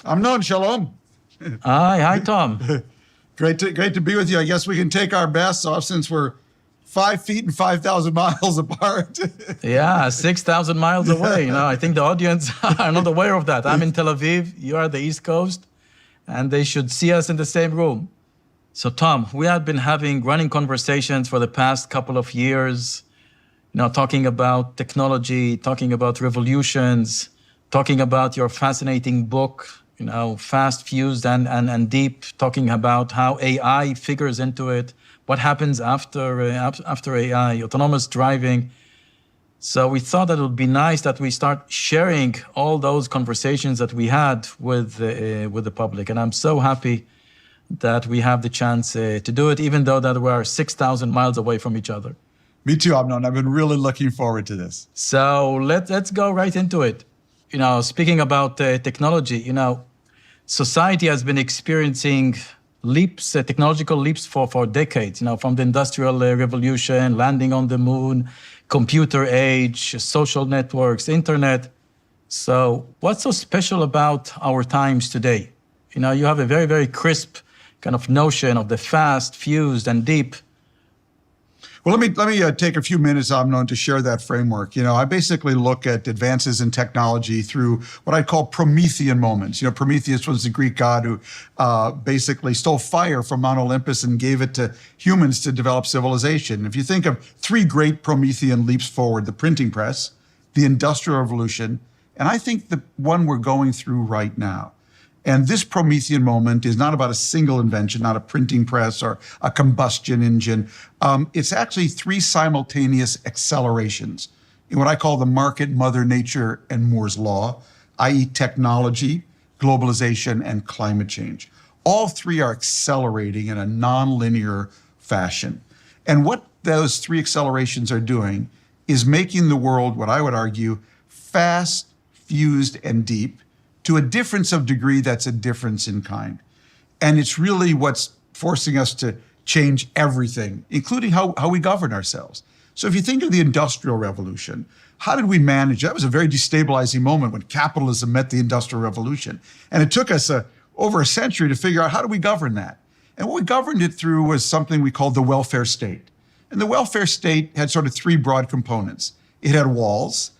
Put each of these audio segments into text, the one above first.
Amnon, shalom. Hi, Tom. Great to be with you. I guess we can take our masks off since we're 5 feet and 5,000 miles apart. Yeah, 6,000 miles away. I think the audience are not aware of that. I'm in Tel Aviv, you are at the East Coast, and they should see us in the same room. So, Tom, we have been having running conversations for the past couple of years, talking about technology, talking about revolutions, talking about your fascinating book, Fast, Fused, and Deep, talking about how AI figures into it, what happens after AI, autonomous driving. So we thought that it would be nice that we start sharing all those conversations that we had with the public. And I'm so happy that we have the chance to do it, even though that we are 6,000 miles away from each other. Me too, Amnon. I've been really looking forward to this. So let's go right into it. Speaking about technology, society has been experiencing technological leaps for decades, from the Industrial Revolution, landing on the moon, computer age, social networks, internet. So what's so special about our times today? You have a very, very crisp kind of notion of the fast, fused, and deep. Well, let me take a few minutes, Amnon, to share that framework. I basically look at advances in technology through what I call Promethean moments. Prometheus was the Greek god who basically stole fire from Mount Olympus and gave it to humans to develop civilization. If you think of three great Promethean leaps forward, the printing press, the Industrial Revolution, and I think the one we're going through right now. And this Promethean moment is not about a single invention, not a printing press or a combustion engine. It's actually three simultaneous accelerations in what I call the market, Mother Nature, and Moore's Law, i.e. technology, globalization, and climate change. All three are accelerating in a nonlinear fashion. And what those three accelerations are doing is making the world, what I would argue, fast, fused, and deep, to a difference of degree that's a difference in kind. And it's really what's forcing us to change everything, including how we govern ourselves. So if you think of the Industrial Revolution, how did we manage? That was a very destabilizing moment when capitalism met the Industrial Revolution. And it took us over a century to figure out how do we govern that. And what we governed it through was something we called the welfare state. And the welfare state had sort of three broad components. It had walls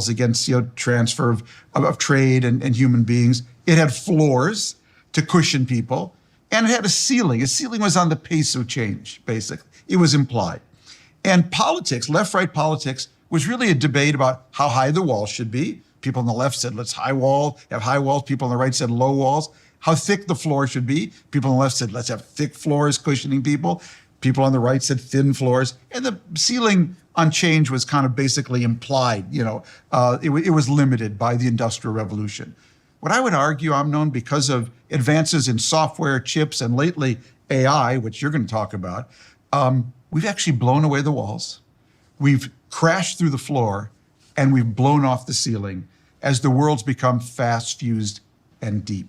against transfer of trade and human beings. It had floors to cushion people, and it had a ceiling. A ceiling was on the pace of change, basically. It was implied. And politics, left-right politics, was really a debate about how high the walls should be. People on the left said, let's have high walls. People on the right said low walls. How thick the floor should be. People on the left said, let's have thick floors cushioning people. People on the right said thin floors. And the ceiling on change was kind of basically implied. It was limited by the Industrial Revolution. What I would argue, Amnon, because of advances in software, chips, and lately AI, which you're going to talk about, we've actually blown away the walls. We've crashed through the floor, and we've blown off the ceiling as the world's become fast, fused, and deep.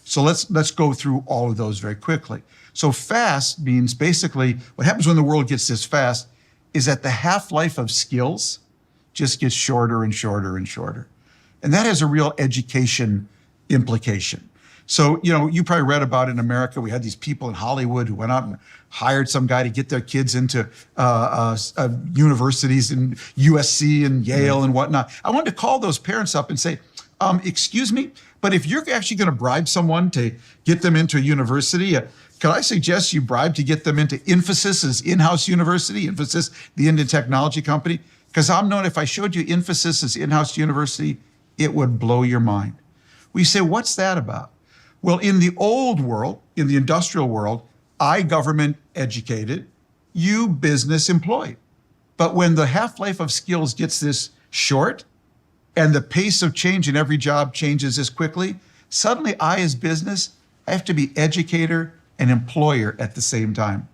So let's go through all of those very quickly. So fast means basically what happens when the world gets this fast is that the half-life of skills just gets shorter and shorter and shorter. And that has a real education implication. So, you probably read about in America, we had these people in Hollywood who went out and hired some guy to get their kids into universities in USC and Yale and whatnot. I wanted to call those parents up and say, excuse me, but if you're actually going to bribe someone to get them into a university, could I suggest you bribe to get them into Infosys's in-house university, Infosys, the Indian technology company? Because if I showed you Infosys's in-house university, it would blow your mind. We say, what's that about? Well, in the old world, in the industrial world, I government educated, you business employed. But when the half-life of skills gets this short and the pace of change in every job changes this quickly, suddenly I as business, I have to be educator and employer at the same time.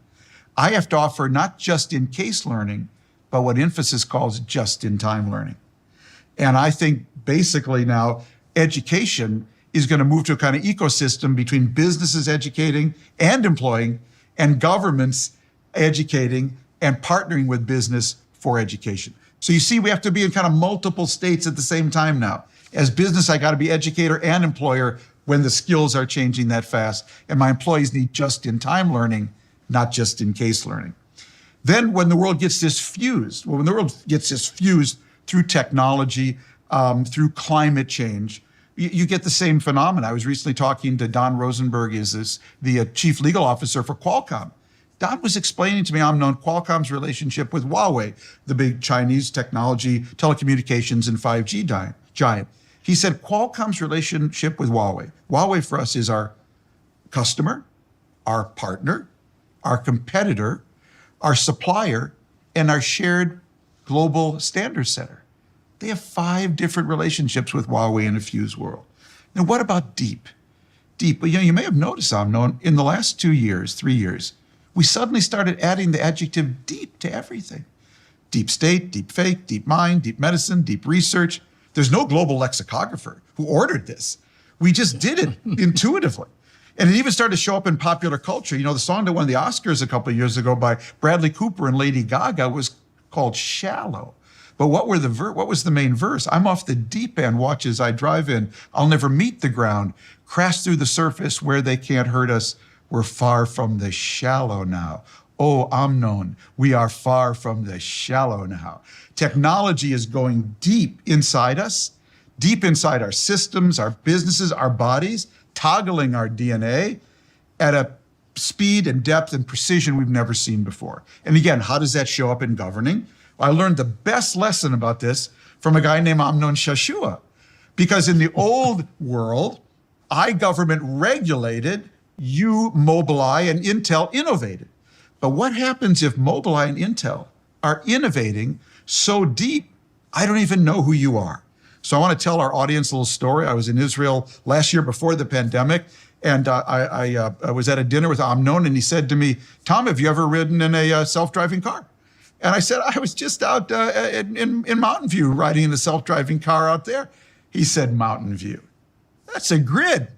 I have to offer not just-in-case learning, but what Infosys calls just-in-time learning. And I think basically now education is going to move to a kind of ecosystem between businesses educating and employing and governments educating and partnering with business for education. So you see, we have to be in kind of multiple states at the same time now. As business, I got to be educator and employer when the skills are changing that fast, and my employees need just-in-time learning, not just-in-case learning. Then when the world gets diffused, through technology, through climate change, you get the same phenomena. I was recently talking to Don Rosenberg, the chief legal officer for Qualcomm. Don was explaining to me, Qualcomm's relationship with Huawei, the big Chinese technology, telecommunications, and 5G giant. He said Qualcomm's relationship with Huawei for us is our customer, our partner, our competitor, our supplier, and our shared global standard setter. They have 5 different relationships with Huawei in a fused world. Now, what about deep? Deep, you may have noticed, in the last 2 years, 3 years, we suddenly started adding the adjective deep to everything. Deep state, deep fake, deep mind, deep medicine, deep research. There's no global lexicographer who ordered this. We just did it intuitively. And it even started to show up in popular culture. The song that won the Oscars a couple of years ago by Bradley Cooper and Lady Gaga was called Shallow. But what was the main verse? I'm off the deep end, watch as I drive in. I'll never meet the ground, crash through the surface where they can't hurt us. We're far from the shallow now. Oh, Amnon, we are far from the shallow now. Technology is going deep inside us, deep inside our systems, our businesses, our bodies, toggling our DNA at a speed and depth and precision we've never seen before. And again, how does that show up in governing? Well, I learned the best lesson about this from a guy named Amnon Shashua. Because in the old world, I-government regulated, you, Mobileye, and Intel innovated. But what happens if Mobileye and Intel are innovating so deep, I don't even know who you are? So I want to tell our audience a little story. I was in Israel last year before the pandemic, and I was at a dinner with Amnon, and he said to me, Tom, have you ever ridden in a self-driving car? And I said, I was just out in Mountain View riding in a self-driving car out there. He said, Mountain View. That's a grid.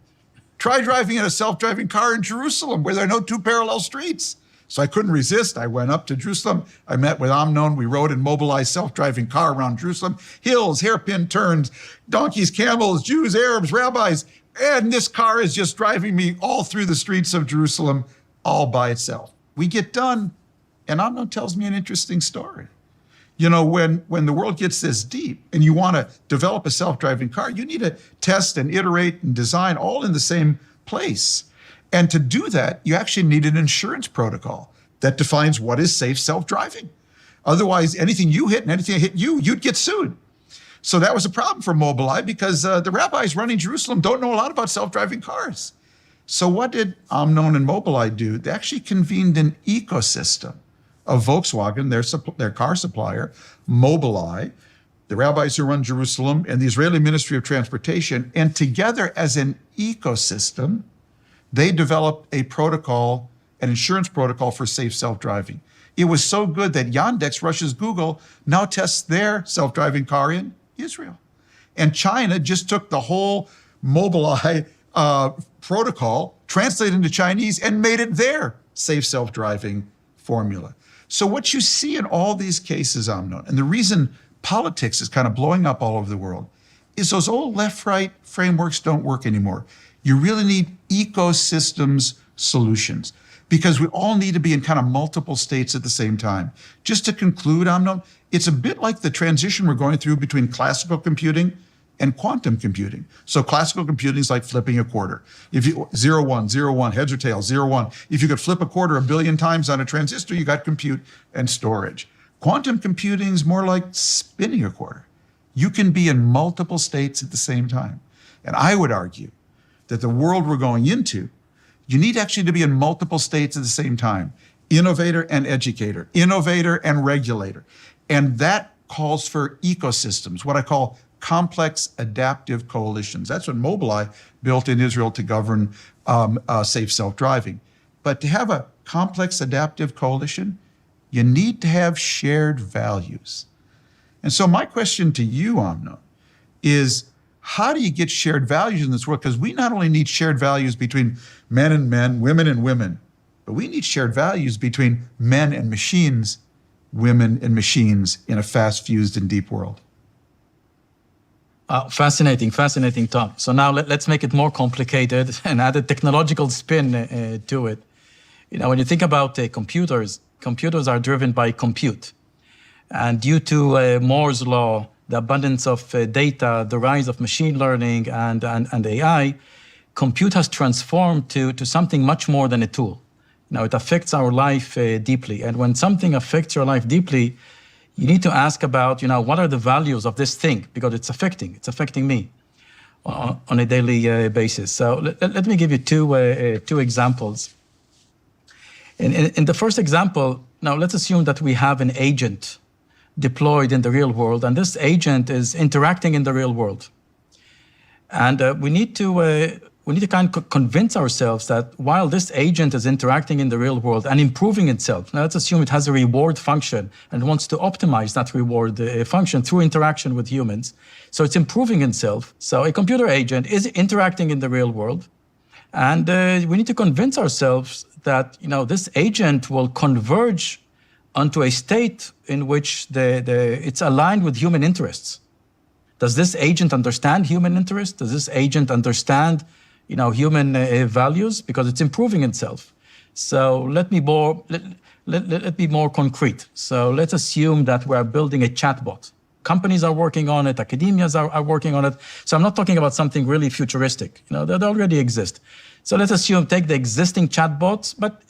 Try driving in a self-driving car in Jerusalem where there are no 2 parallel streets. So I couldn't resist. I went up to Jerusalem. I met with Amnon. We rode in Mobileye's self-driving car around Jerusalem. Hills, hairpin turns, donkeys, camels, Jews, Arabs, rabbis. And this car is just driving me all through the streets of Jerusalem all by itself. We get done, and Amnon tells me an interesting story. When the world gets this deep and you want to develop a self-driving car, you need to test and iterate and design all in the same place. And to do that, you actually need an insurance protocol that defines what is safe self-driving. Otherwise, anything you hit and anything that hit you, you'd get sued. So that was a problem for Mobileye because the rabbis running Jerusalem don't know a lot about self-driving cars. So what did Amnon and Mobileye do? They actually convened an ecosystem of Volkswagen, their car supplier, Mobileye, the rabbis who run Jerusalem, and the Israeli Ministry of Transportation. And together as an ecosystem, they developed a protocol, an insurance protocol for safe self-driving. It was so good that Yandex, Russia's Google, now tests their self-driving car in Israel. And China just took the whole Mobileye protocol, translated into Chinese, and made it their safe self-driving formula. So what you see in all these cases, Amnon, and the reason politics is kind of blowing up all over the world, is those old left-right frameworks don't work anymore. You really need ecosystems solutions because we all need to be in kind of multiple states at the same time. Just to conclude, Amnon, it's a bit like the transition we're going through between classical computing and quantum computing. So classical computing is like flipping a quarter. If you 0, 1, 0, 1, heads or tails, 0, 1. If you could flip a quarter 1 billion times on a transistor, you got compute and storage. Quantum computing is more like spinning a quarter. You can be in multiple states at the same time. And I would argue that the world we're going into, you need actually to be in multiple states at the same time. Innovator and educator, innovator and regulator. And that calls for ecosystems, what I call complex adaptive coalitions. That's what Mobileye built in Israel to govern safe self-driving. But to have a complex adaptive coalition, you need to have shared values. And so my question to you, Amnon, is how do you get shared values in this world? Because we not only need shared values between men and men, women and women, but we need shared values between men and machines, women and machines in a fast, fused, and deep world. Fascinating, Tom. So now let's make it more complicated and add a technological spin to it. When you think about computers are driven by compute. And due to Moore's law, the abundance of data, the rise of machine learning and AI, compute has transformed to something much more than a tool. It affects our life deeply. And when something affects your life deeply, you need to ask about, what are the values of this thing? Because it's affecting me on a daily basis. So let me give you two examples. In the first example, now let's assume that we have an agent deployed in the real world, and this agent is interacting in the real world. And we need to kind of convince ourselves that while this agent is interacting in the real world and improving itself, now let's assume it has a reward function and wants to optimize that reward function through interaction with humans. So it's improving itself. So a computer agent is interacting in the real world. And we need to convince ourselves that this agent will converge onto a state in which it's aligned with human interests. Does this agent understand human interests? Does this agent understand human values? Because it's improving itself. So let me be more concrete. So let's assume that we're building a chatbot. Companies are working on it, academias are working on it. So I'm not talking about something really futuristic. They already exist. So let's assume take the existing chatbots, but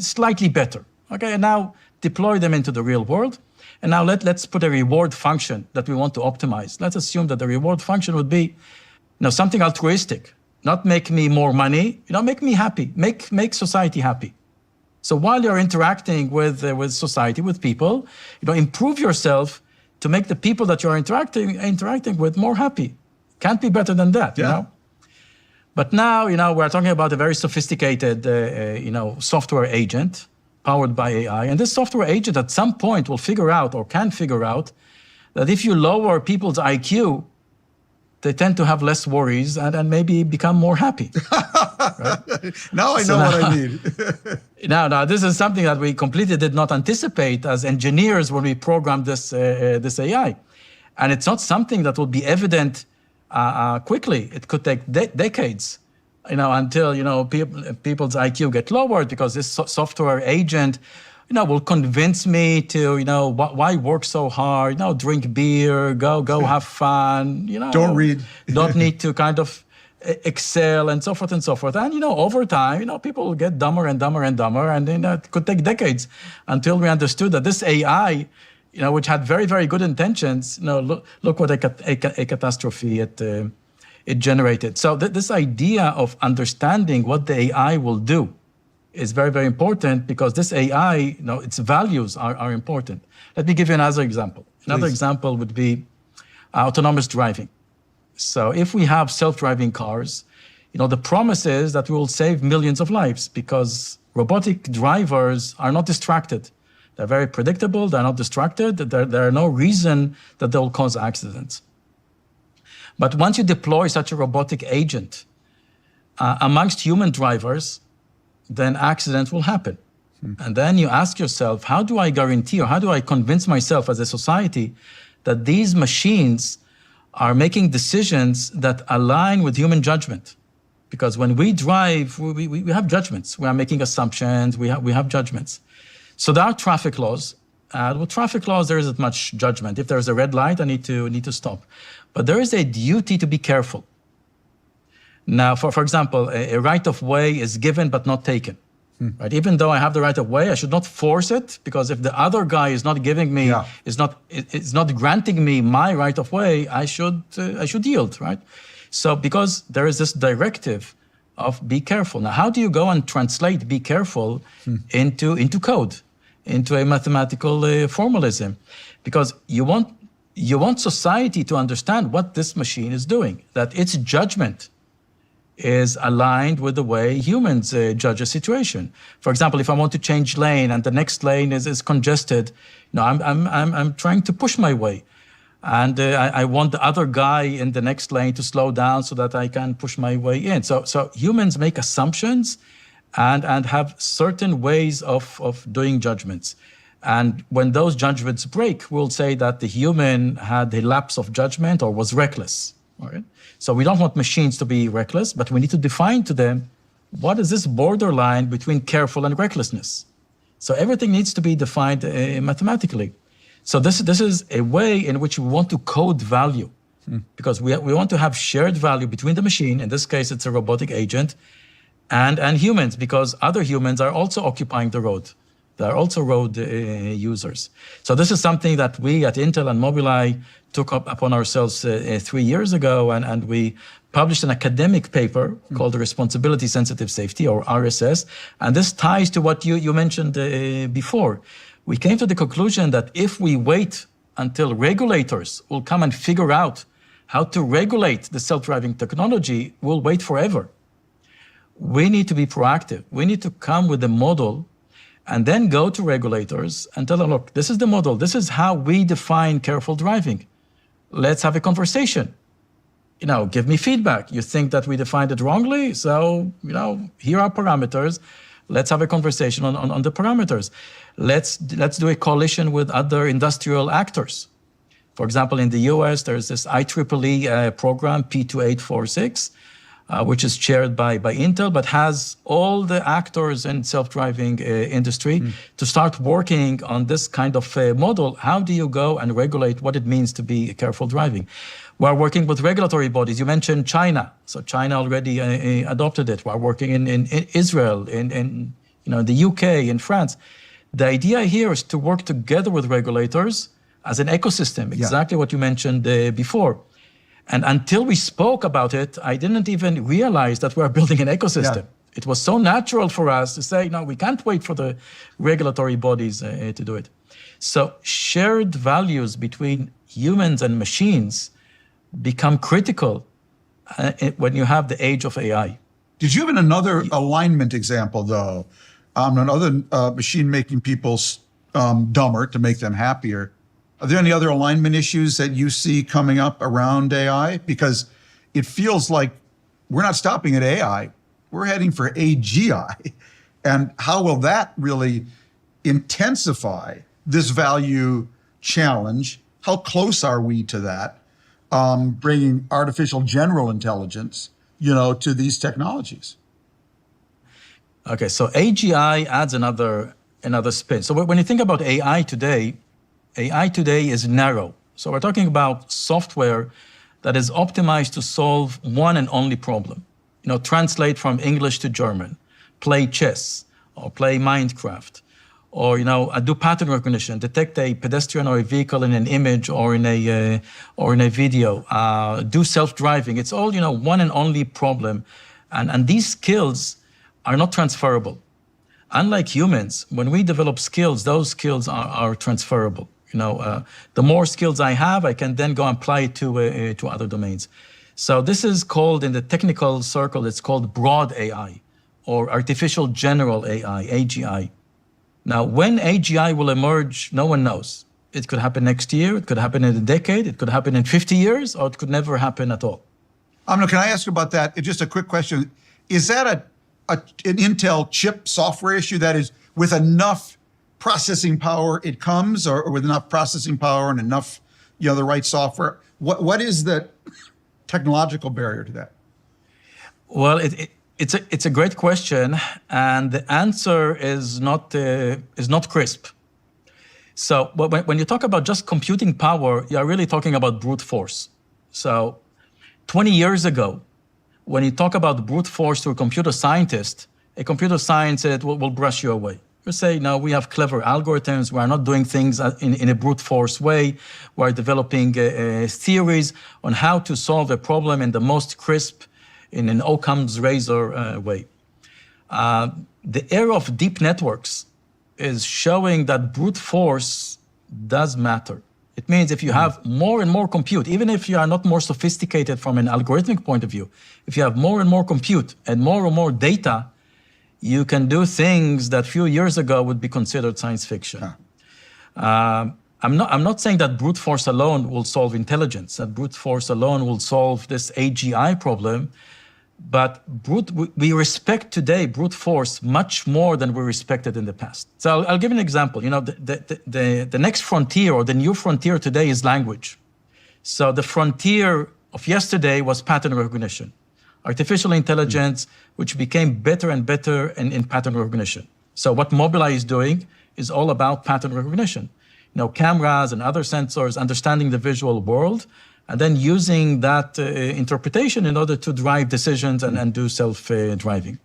slightly better. Okay, and now deploy them into the real world. And now let's put a reward function that we want to optimize. Let's assume that the reward function would be something altruistic, not make me more money, make me happy, make society happy. So while you're interacting with society, with people, improve yourself to make the people that you're interacting with more happy. Can't be better than that, But now, we're talking about a very sophisticated, software agent powered by AI. And this software agent at some point will figure out or can figure out that if you lower people's IQ, they tend to have less worries and maybe become more happy. Right? Now I know what I need. Now, this is something that we completely did not anticipate as engineers when we programmed this AI. And it's not something that will be evident quickly. It could take decades, until, people's IQ get lowered because this software agent, will convince me to, why work so hard, drink beer, go have fun, Don't read. Don't need to kind of excel and so forth and so forth. And, over time, people will get dumber and dumber and dumber. And it could take decades until we understood that this AI, which had very, very good intentions, look what a catastrophe it generated. So this idea of understanding what the AI will do is very, very important because this AI, its values are important. Let me give you another example. Another example would be autonomous driving. So if we have self-driving cars, the promise is that we will save millions of lives because robotic drivers are not distracted. They're very predictable. They're not distracted. There are no reason that they will cause accidents. But once you deploy such a robotic agent amongst human drivers, then accidents will happen. And then you ask yourself, how do I guarantee or how do I convince myself as a society that these machines are making decisions that align with human judgment? Because when we drive, we have judgments. We are making assumptions. We have judgments. So there are traffic laws. With traffic laws, there isn't much judgment. If there's a red light, I need to stop. But there is a duty to be careful. Now, for example, a right of way is given but not taken. Right? Even though I have the right of way, I should not force it because if the other guy is not giving me, is not granting me my right of way, I should yield, right? So because there is this directive of be careful. Now, how do you go and translate be careful into code, into a mathematical formalism? Because you want society to understand what this machine is doing, that its judgment is aligned with the way humans judge a situation. For example, if I want to change lane and the next lane is congested, I'm trying to push my way. And I want the other guy in the next lane to slow down so that I can push my way in. So humans make assumptions and have certain ways of doing judgments. And when those judgments break, we'll say that the human had a lapse of judgment or was reckless. All right? So we don't want machines to be reckless, but we need to define to them what is this borderline between careful and recklessness. So everything needs to be defined mathematically. So this is a way in which we want to code value, because we want to have shared value between the machine, in this case it's a robotic agent, and humans, because other humans are also occupying the road. They are also road users. So this is something that we at Intel and Mobileye took up upon ourselves 3 years ago, and we published an academic paper called Responsibility Sensitive Safety, or RSS, and this ties to what you mentioned before. We came to the conclusion that if we wait until regulators will come and figure out how to regulate the self-driving technology, we'll wait forever. We need to be proactive. We need to come with a model and then go to regulators and tell them, look, this is the model. This is how we define careful driving. Let's have a conversation. Give me feedback. You think that we defined it wrongly? So, here are parameters. Let's have a conversation on the parameters. Let's do a coalition with other industrial actors. For example, in the US, there's this IEEE program, P2846, which is chaired by Intel, but has all the actors in self-driving industry to start working on this kind of model. How do you go and regulate what it means to be careful driving? We're working with regulatory bodies. You mentioned China. So China already adopted it. We're working in Israel, in the UK, in France. The idea here is to work together with regulators as an ecosystem, exactly what you mentioned before. And until we spoke about it, I didn't even realize that we're building an ecosystem. Yeah. It was so natural for us to say, no, we can't wait for the regulatory bodies to do it. So shared values between humans and machines become critical when you have the age of AI. Did you have another alignment example, though? Another machine making people dumber to make them happier. Are there any other alignment issues that you see coming up around AI? Because it feels like we're not stopping at AI. We're heading for AGI. And how will that really intensify this value challenge? How close are we to that? Bringing artificial general intelligence, to these technologies. Okay, so AGI adds another spin. So when you think about AI today is narrow. So we're talking about software that is optimized to solve one and only problem. Translate from English to German, play chess, or play Minecraft, or do pattern recognition, detect a pedestrian or a vehicle in an image or in a video, do self-driving. It's all one and only problem, and these skills are not transferable. Unlike humans, when we develop skills, those skills are transferable. The more skills I have, I can then go and apply it to other domains. So this is called, in the technical circle, it's called broad AI, or artificial general AI, AGI. Now, when AGI will emerge, no one knows. It could happen next year, it could happen in a decade, it could happen in 50 years, or it could never happen at all. Can I ask about that? Just a quick question. Is that an Intel chip software issue, that is with enough processing power it comes, or with enough processing power and enough, the right software? What is the technological barrier to that? Well, it's a great question, and the answer is not crisp. So when you talk about just computing power, you're really talking about brute force. So 20 years ago, when you talk about brute force to a computer scientist will brush you away. You say, no, we have clever algorithms. We are not doing things in a brute force way. We're developing theories on how to solve a problem in the most crisp, in an Occam's razor way. The era of deep networks is showing that brute force does matter. It means if you have more and more compute, even if you are not more sophisticated from an algorithmic point of view, if you have more and more compute and more data, you can do things that a few years ago would be considered science fiction. I'm not saying that brute force alone will solve intelligence, that brute force alone will solve this AGI problem, But we respect today brute force much more than we respected in the past. So I'll give an example. You know, the next frontier or the new frontier today is language. So the frontier of yesterday was pattern recognition. Artificial intelligence, which became better and better in pattern recognition. So what Mobileye is doing is all about pattern recognition. You know, cameras and other sensors, understanding the visual world, and then using that interpretation in order to drive decisions and do self-driving.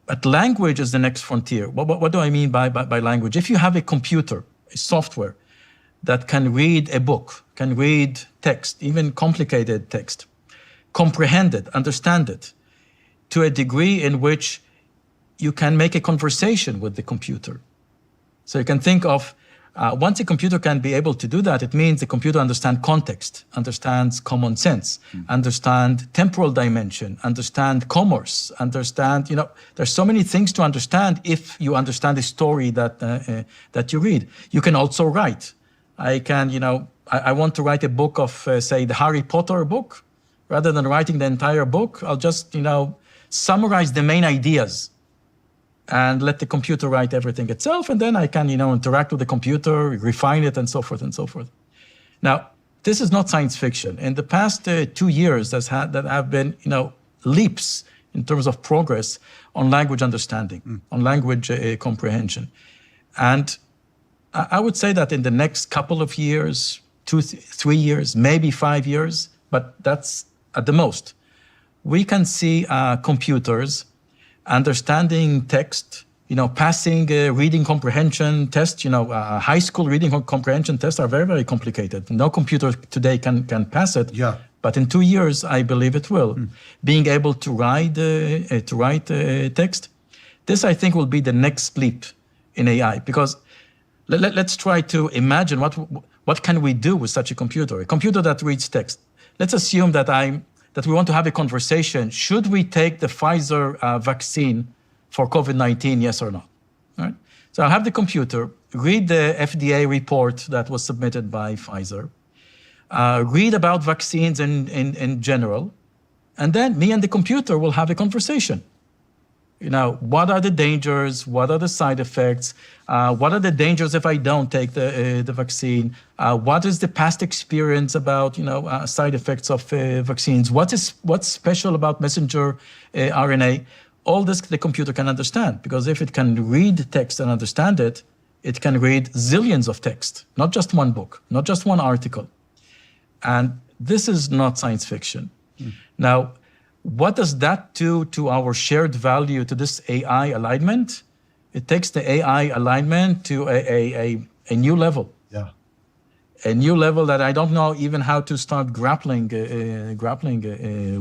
But language is the next frontier. What do I mean by language? If you have a computer, a software that can read a book, can read text, even complicated text, comprehend it, understand it, to a degree in which you can make a conversation with the computer. So you can think of, once a computer can be able to do that, it means the computer understands context, understands common sense, understand temporal dimension, understand commerce, understand, you know, there's so many things to understand if you understand the story that you read. You can also write. I can, you know, I want to write a book of, say, the Harry Potter book. Rather than writing the entire book, I'll just, you know, summarize the main ideas and let the computer write everything itself. And then I can, you know, interact with the computer, refine it, and so forth and so forth. Now, this is not science fiction. In the past 2 years, that have been, you know, leaps in terms of progress on language understanding, on language comprehension. And I would say that in the next couple of years, 2, 3 years, maybe 5 years, but that's at the most, we can see computers understanding text, you know, passing reading comprehension tests. You know, high school reading comprehension tests are very, very complicated. No computer today can pass it. Yeah. But in 2 years, I believe it will. Being able to write text, this I think will be the next leap in AI. Because let's try to imagine what can we do with such a computer that reads text. Let's assume that we want to have a conversation. Should we take the Pfizer vaccine for COVID-19, yes or no? Right? So I'll have the computer read the FDA report that was submitted by Pfizer, read about vaccines in general, and then me and the computer will have a conversation. You know, what are the dangers? What are the side effects? What are the dangers if I don't take the vaccine? What is the past experience about, you know, side effects of vaccines? What's special about messenger RNA? All this the computer can understand, because if it can read text and understand it, it can read zillions of text, not just one book, not just one article. And this is not science fiction. Now, what does that do to our shared value, to this AI alignment? It takes the AI alignment to a new level. Yeah. A new level that I don't know even how to start grappling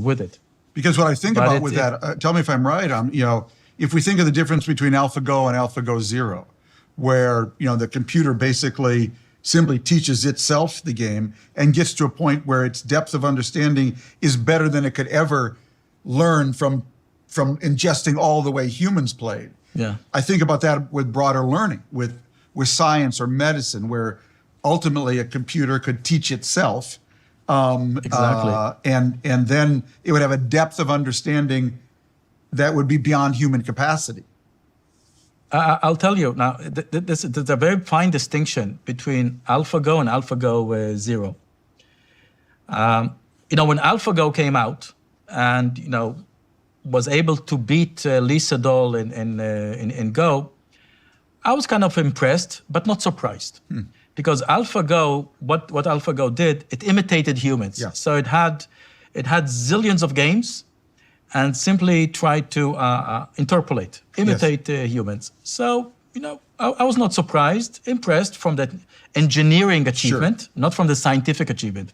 with it. Because what I think about with that, tell me if I'm right, you know, if we think of the difference between AlphaGo and AlphaGo Zero, where, you know, the computer basically simply teaches itself the game and gets to a point where its depth of understanding is better than it could ever learn from ingesting all the way humans played. Yeah. I think about that with broader learning, with science or medicine, where ultimately a computer could teach itself. Exactly. And then it would have a depth of understanding that would be beyond human capacity. I'll tell you now, there's a very fine distinction between AlphaGo and AlphaGo Zero. You know, when AlphaGo came out and, you know, was able to beat Lee Sedol in Go, I was kind of impressed, but not surprised. Because AlphaGo, what AlphaGo did, it imitated humans. Yeah. So it had zillions of games and simply tried to imitate humans. So, you know, I was not surprised, impressed from that engineering achievement, not from the scientific achievement.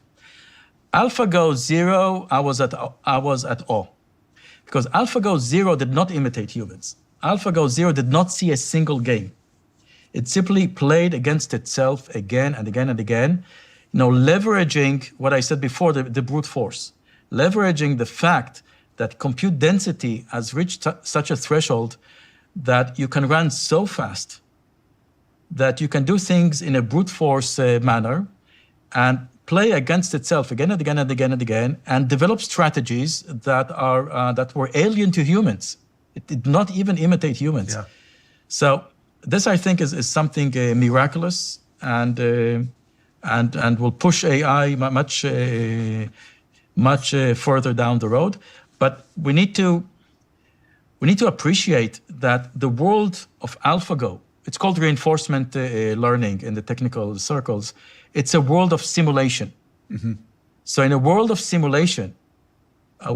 AlphaGo Zero, I was at awe. Because AlphaGo Zero did not imitate humans. AlphaGo Zero did not see a single game. It simply played against itself again and again and again, you know, leveraging what I said before, the brute force, leveraging the fact that compute density has reached such a threshold that you can run so fast that you can do things in a brute force manner and play against itself again and again and again and again, and develop strategies that were alien to humans. It did not even imitate humans. Yeah. So this, I think, is something miraculous, and will push AI much further down the road. But we need to appreciate that the world of AlphaGo, it's called reinforcement learning in the technical circles. It's a world of simulation. Mm-hmm. So in a world of simulation,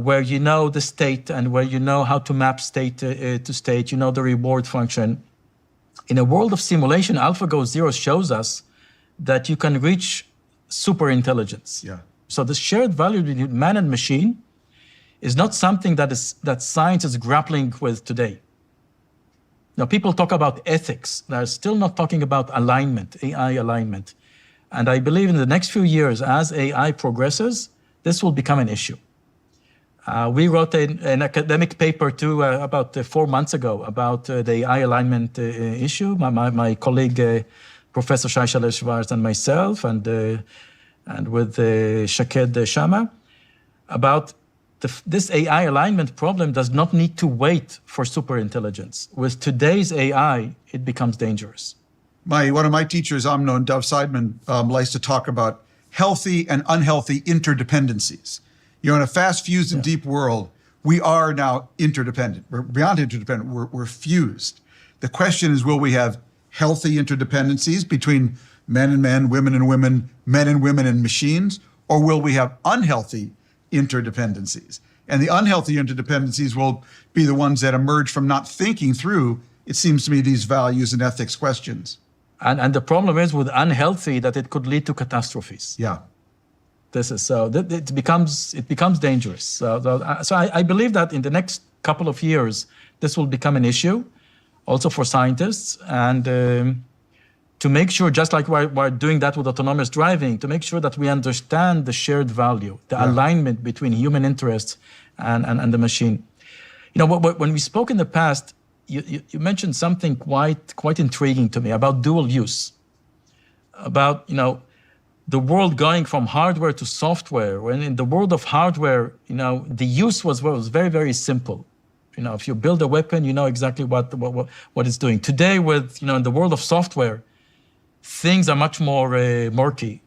where you know the state and where you know how to map state to state, you know the reward function. In a world of simulation, AlphaGo Zero shows us that you can reach super intelligence. Yeah. So the shared value between man and machine is not something that science is grappling with today. Now, people talk about ethics. They're still not talking about alignment, AI alignment. And I believe in the next few years, as AI progresses, this will become an issue. We wrote an academic paper too about 4 months ago about the AI alignment issue. My colleague, Professor Shai Shalev-Schwartz, and myself, and with Shaked Shama, about this AI alignment problem does not need to wait for superintelligence. With today's AI, it becomes dangerous. One of my teachers, Amnon Dov Seidman, likes to talk about healthy and unhealthy interdependencies. You know, in a fast, fused, and deep world, we are now interdependent. We're beyond interdependent. We're fused. The question is, will we have healthy interdependencies between men and men, women and women, men and women and machines, or will we have unhealthy interdependencies? And the unhealthy interdependencies will be the ones that emerge from not thinking through, it seems to me, these values and ethics questions. And the problem is with unhealthy that it could lead to catastrophes. Yeah. This is so it becomes dangerous. So I believe that in the next couple of years, this will become an issue, also for scientists, and to make sure, just like we're doing that with autonomous driving, to make sure that we understand the shared value, the alignment between human interests and the machine. You know, when we spoke in the past, you mentioned something quite intriguing to me about dual use, about, you know, the world going from hardware to software. When in the world of hardware, you know, the use was very, very simple. You know, if you build a weapon, you know exactly what it's doing. Today, with, you know, in the world of software, things are much more murky.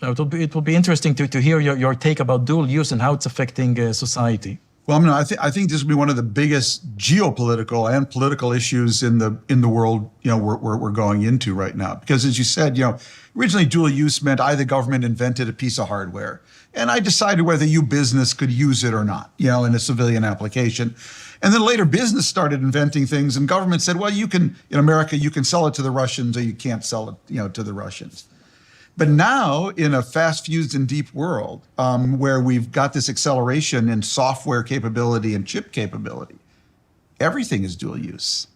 It will be interesting to hear your take about dual use and how it's affecting society. Well, I mean, I think this will be one of the biggest geopolitical and political issues in the world, you know, we're going into right now. Because as you said, you know, originally dual use meant the government invented a piece of hardware, and I decided whether you business could use it or not, you know, in a civilian application. And then later business started inventing things, and government said, well, you can, in America, you can sell it to the Russians or you can't sell it, you know, to the Russians. But now, in a fast, fused, and deep world, where we've got this acceleration in software capability and chip capability, everything is dual use.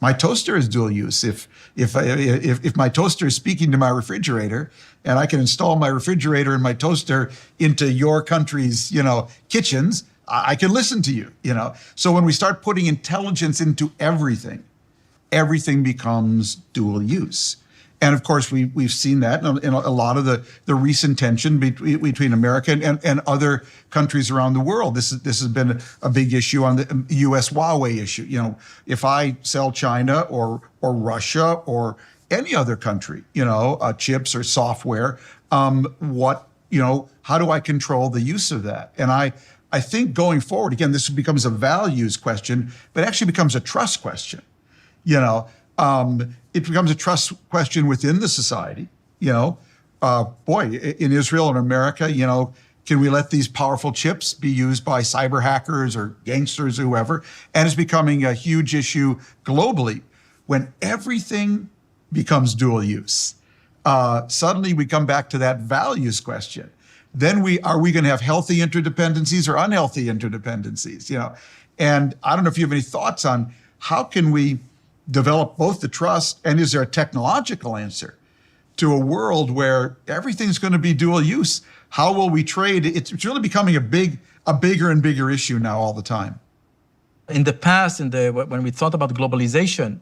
My toaster is dual use. If my toaster is speaking to my refrigerator, and I can install my refrigerator and my toaster into your country's, you know, kitchens, I can listen to you, you know. So when we start putting intelligence into everything, everything becomes dual use. And of course, we've seen that in a lot of the recent tension between America and other countries around the world. This has been a big issue on the U.S. Huawei issue. You know, if I sell China or Russia or any other country, you know, chips or software, how do I control the use of that? And I think going forward, again, this becomes a values question, but actually becomes a trust question. You know. It becomes a trust question within the society. You know, in Israel and America, you know, can we let these powerful chips be used by cyber hackers or gangsters or whoever? And it's becoming a huge issue globally when everything becomes dual use. Suddenly we come back to that values question. Then are we going to have healthy interdependencies or unhealthy interdependencies? You know, and I don't know if you have any thoughts on how can we develop both the trust, and is there a technological answer to a world where everything's going to be dual use? How will we trade? It's really becoming a bigger and bigger issue now all the time. In the past, when we thought about globalization,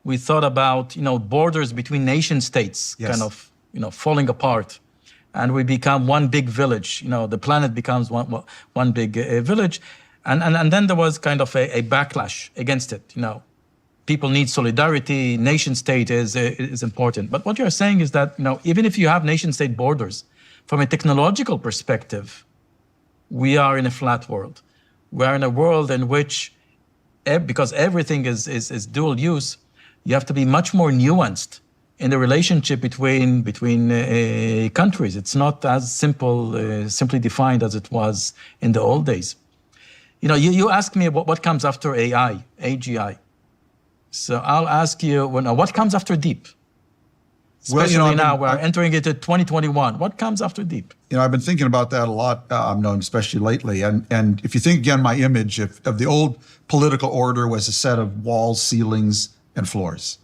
we thought about, you know, borders between nation states kind of, you know, falling apart. and we become one big village. The planet becomes one big village. And then there was kind of a backlash against it. People need solidarity. Nation state is important. But what you're saying is that, even if you have nation state borders, from a technological perspective, we are in a flat world. We are in a world in which, because everything is dual use, you have to be much more nuanced in the relationship between countries. It's not as simply defined as it was in the old days. You ask me what comes after AI, AGI. So I'll ask you, what comes after deep? Especially now, we're entering into 2021. What comes after deep? I've been thinking about that a lot, especially lately. And if you think, again, my image of the old political order was a set of walls, ceilings, and floors.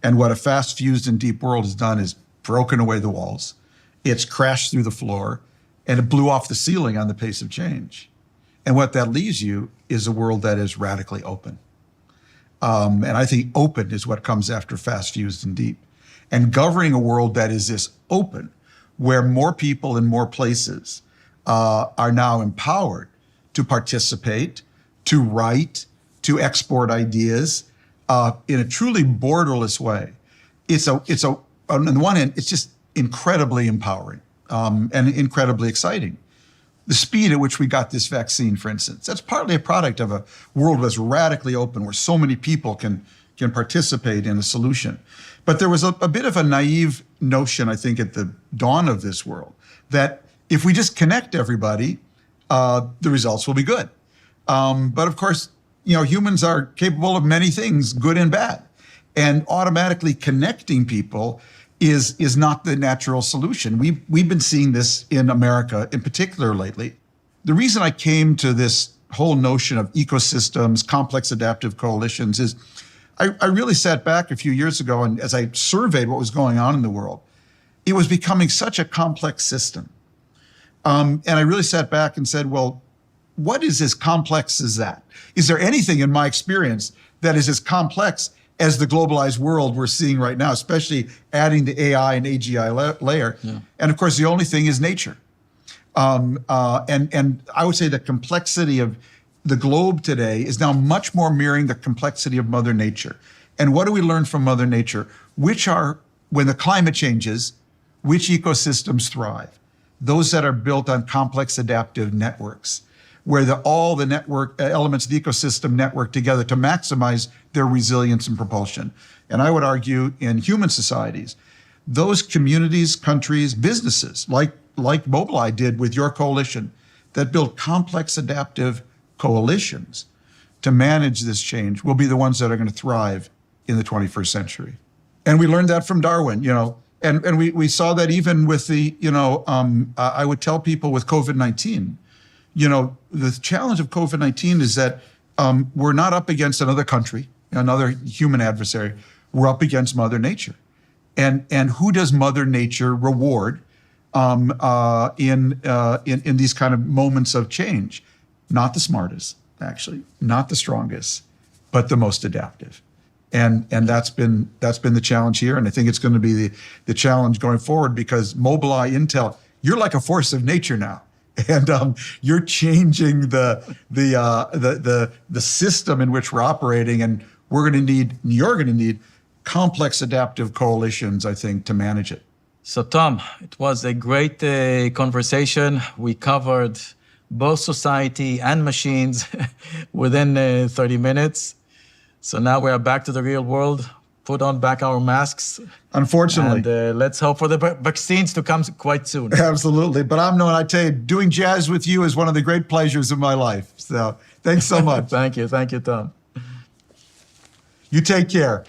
And what a fast fused and deep world has done is broken away the walls. It's crashed through the floor, and it blew off the ceiling on the pace of change. And what that leaves you is a world that is radically open. And I think open is what comes after fast fused and deep. And governing a world that is this open, where more people in more places are now empowered to participate, to write, to export ideas in a truly borderless way. On the one hand, it's just incredibly empowering and incredibly exciting. The speed at which we got this vaccine, for instance, that's partly a product of a world that's radically open, where so many people can participate in a solution. But there was a bit of a naive notion, I think, at the dawn of this world, that if we just connect everybody, the results will be good. But of course, humans are capable of many things, good and bad. And automatically connecting people is not the natural solution. We've been seeing this in America in particular lately. The reason I came to this whole notion of ecosystems, complex adaptive coalitions, is I really sat back a few years ago, and as I surveyed what was going on in the world, it was becoming such a complex system. And I really sat back and said, well, what is as complex as that? Is there anything in my experience that is as complex as the globalized world we're seeing right now, especially adding the AI and AGI layer? Yeah. And of course, the only thing is nature. And I would say the complexity of the globe today is now much more mirroring the complexity of Mother Nature. And what do we learn from Mother Nature? When the climate changes, which ecosystems thrive? Those that are built on complex adaptive networks, where all the network elements of the ecosystem network together to maximize their resilience and propulsion. And I would argue in human societies, those communities, countries, businesses, like Mobileye did with your coalition, that build complex adaptive coalitions to manage this change, will be the ones that are going to thrive in the 21st century. And we learned that from Darwin, and we saw that even with I would tell people with COVID-19, the challenge of COVID-19 is that we're not up against another country, another human adversary. We're up against Mother Nature. And who does Mother Nature reward in these kind of moments of change? Not the smartest, actually, not the strongest, but the most adaptive. And that's been the challenge here. And I think it's going to be the challenge going forward, because Mobileye, Intel, you're like a force of nature now. And you're changing the system in which we're operating, and you're going to need complex adaptive coalitions, I think, to manage it. So Tom, it was a great conversation. We covered both society and machines within 30 minutes. So now we are back to the real world. Put on back our masks. Unfortunately. And let's hope for the vaccines to come quite soon. Absolutely. But I tell you, doing jazz with you is one of the great pleasures of my life. So thanks so much. Thank you, Tom. You take care.